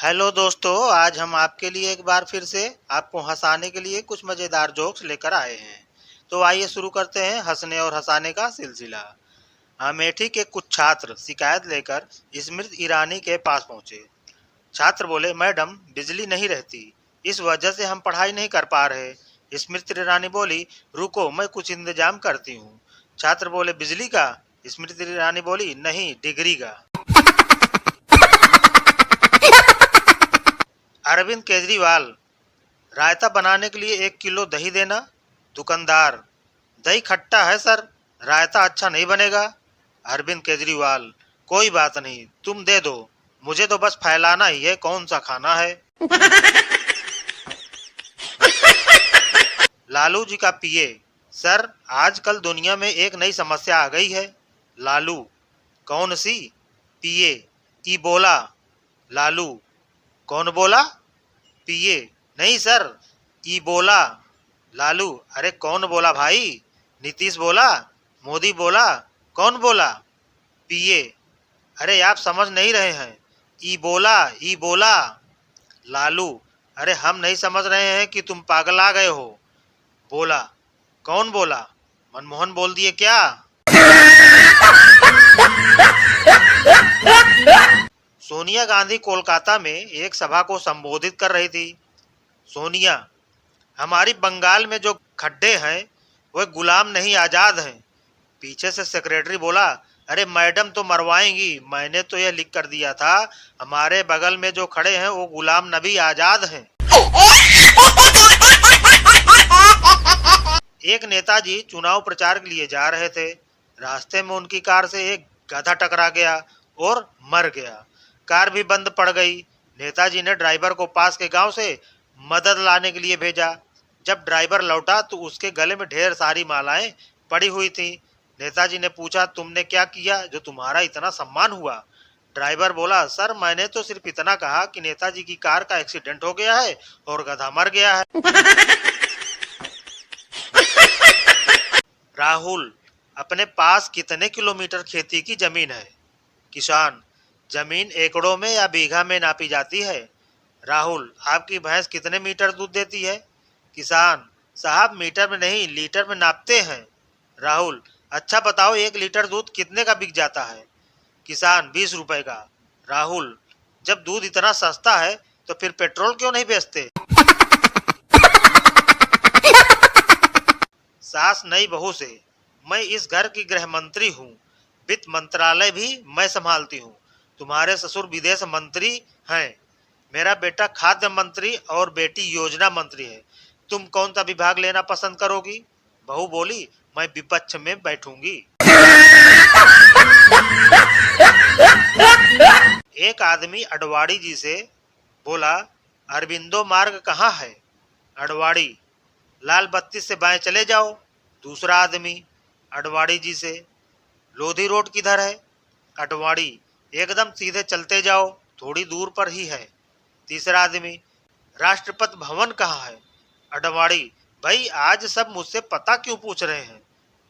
Hello दोस्तों, आज हम आपके लिए एक बार फिर से आपको हंसाने के लिए कुछ मज़ेदार जोक्स लेकर आए हैं। तो आइए शुरू करते हैं हंसने और हंसाने का सिलसिला। अमेठी के कुछ छात्र शिकायत लेकर स्मृति ईरानी के पास पहुंचे। छात्र बोले, मैडम बिजली नहीं रहती, इस वजह से हम पढ़ाई नहीं कर पा रहे। स्मृति ईरानी बोली, रुको मैं कुछ इंतजाम करती हूँ। छात्र बोले, बिजली का? स्मृति ईरानी बोली, नहीं, डिग्री का। अरविंद केजरीवाल, रायता बनाने के लिए 1 किलो दही देना। दुकानदार, दही खट्टा है सर, रायता अच्छा नहीं बनेगा। अरविंद केजरीवाल, कोई बात नहीं, तुम दे दो, मुझे तो बस फैलाना ही है, कौन सा खाना है। लालू जी का पीए, सर आजकल दुनिया में एक नई समस्या आ गई है। लालू, कौन सी? पीए, इबोला। लालू, कौन बोला? पीए, नहीं सर, इबोला। लालू, अरे कौन बोला भाई? नीतीश बोला, मोदी बोला, कौन बोला? पीए, अरे आप समझ नहीं रहे हैं, इबोला, इबोला। लालू, अरे हम नहीं समझ रहे हैं कि तुम पागला गए हो। बोला, कौन बोला? मनमोहन बोल दिए क्या? सोनिया गांधी कोलकाता में एक सभा को संबोधित कर रही थी। सोनिया, हमारी बंगाल में जो खड्डे हैं वह गुलाम नहीं आजाद हैं। पीछे से सेक्रेटरी बोला, अरे मैडम तो मरवाएंगी, मैंने तो यह लिख कर दिया था हमारे बगल में जो खड़े हैं वो गुलाम नबी आजाद हैं। एक नेताजी चुनाव प्रचार के लिए जा रहे थे। रास्ते में उनकी कार से एक गधा टकरा गया और मर गया। कार भी बंद पड़ गई। नेताजी ने ड्राइवर को पास के गांव से मदद लाने के लिए भेजा। जब ड्राइवर लौटा तो उसके गले में ढेर सारी मालाएं पड़ी हुई थी। नेताजी ने पूछा, तुमने क्या किया जो तुम्हारा इतना सम्मान हुआ? ड्राइवर बोला, सर मैंने तो सिर्फ इतना कहा कि नेताजी की कार का एक्सीडेंट हो गया है और गधा मर गया है। राहुल, अपने पास कितने किलोमीटर खेती की जमीन है? किसान, जमीन एकड़ों में या बीघा में नापी जाती है। राहुल, आपकी भैंस कितने मीटर दूध देती है? किसान, साहब मीटर में नहीं, लीटर में नापते हैं। राहुल, अच्छा बताओ 1 लीटर दूध कितने का बिक जाता है? किसान, 20 रुपए का। राहुल, जब दूध इतना सस्ता है तो फिर पेट्रोल क्यों नहीं बेचते? सास नई बहू से, मैं इस घर की गृह मंत्री हूँ, वित्त मंत्रालय भी मैं संभालती हूँ, तुम्हारे ससुर विदेश मंत्री हैं, मेरा बेटा खाद्य मंत्री और बेटी योजना मंत्री है, तुम कौन सा विभाग लेना पसंद करोगी? बहू बोली, मैं विपक्ष में बैठूंगी। एक आदमी अडवाणी जी से बोला, अरबिंदो मार्ग कहाँ है? अडवाणी, लाल बत्ती से बाएं चले जाओ। दूसरा आदमी अडवाणी जी से, लोधी रोड किधर है? अडवाणी, एकदम सीधे चलते जाओ, थोड़ी दूर पर ही है। तीसरा आदमी, राष्ट्रपति भवन कहाँ है? अडवाणी, भाई आज सब मुझसे पता क्यों पूछ रहे हैं?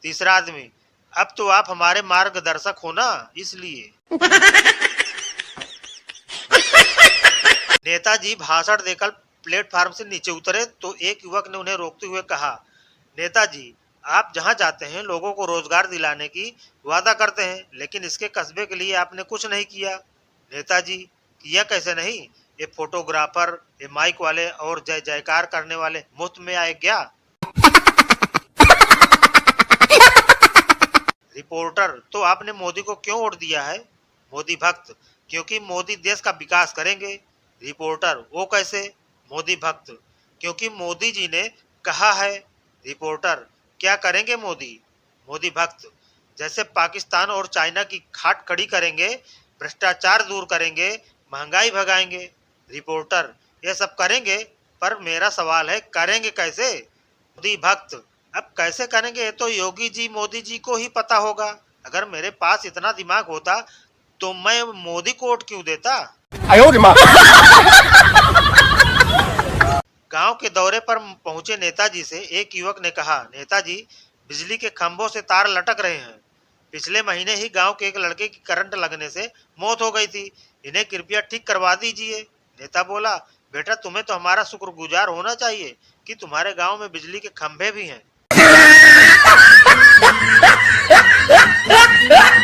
तीसरा आदमी, अब तो आप हमारे मार्गदर्शक हो ना, इसलिए। नेताजी भाषण देकर प्लेटफार्म से नीचे उतरे तो एक युवक ने उन्हें रोकते हुए कहा, नेताजी आप जहां जाते हैं लोगों को रोजगार दिलाने की वादा करते हैं, लेकिन इसके कस्बे के लिए आपने कुछ नहीं किया। नेताजी, किया कैसे नहीं? ये फोटोग्राफर, ये माइक वाले और जय जयकार करने वाले मुफ्त में आए क्या? रिपोर्टर, तो आपने मोदी को क्यों वोट दिया है? मोदी भक्त, क्योंकि मोदी देश का विकास करेंगे। रिपोर्टर, वो कैसे? मोदी भक्त, क्योंकि मोदी जी ने कहा है। रिपोर्टर, क्या करेंगे मोदी? मोदी भक्त, जैसे पाकिस्तान और चाइना की खाट खड़ी करेंगे, भ्रष्टाचार दूर करेंगे, महंगाई भगाएंगे। रिपोर्टर, ये सब करेंगे, पर मेरा सवाल है करेंगे कैसे? मोदी भक्त, अब कैसे करेंगे ये तो योगी जी मोदी जी को ही पता होगा। अगर मेरे पास इतना दिमाग होता तो मैं मोदी को वोट क्यों देता? गांव के दौरे पर पहुंचे नेताजी से एक युवक ने कहा, नेताजी बिजली के खंभों से तार लटक रहे हैं, पिछले महीने ही गांव के एक लड़के की करंट लगने से मौत हो गई थी, इन्हें कृपया ठीक करवा दीजिए। नेता बोला, बेटा तुम्हें तो हमारा शुक्रगुजार होना चाहिए कि तुम्हारे गांव में बिजली के खंभे भी हैं।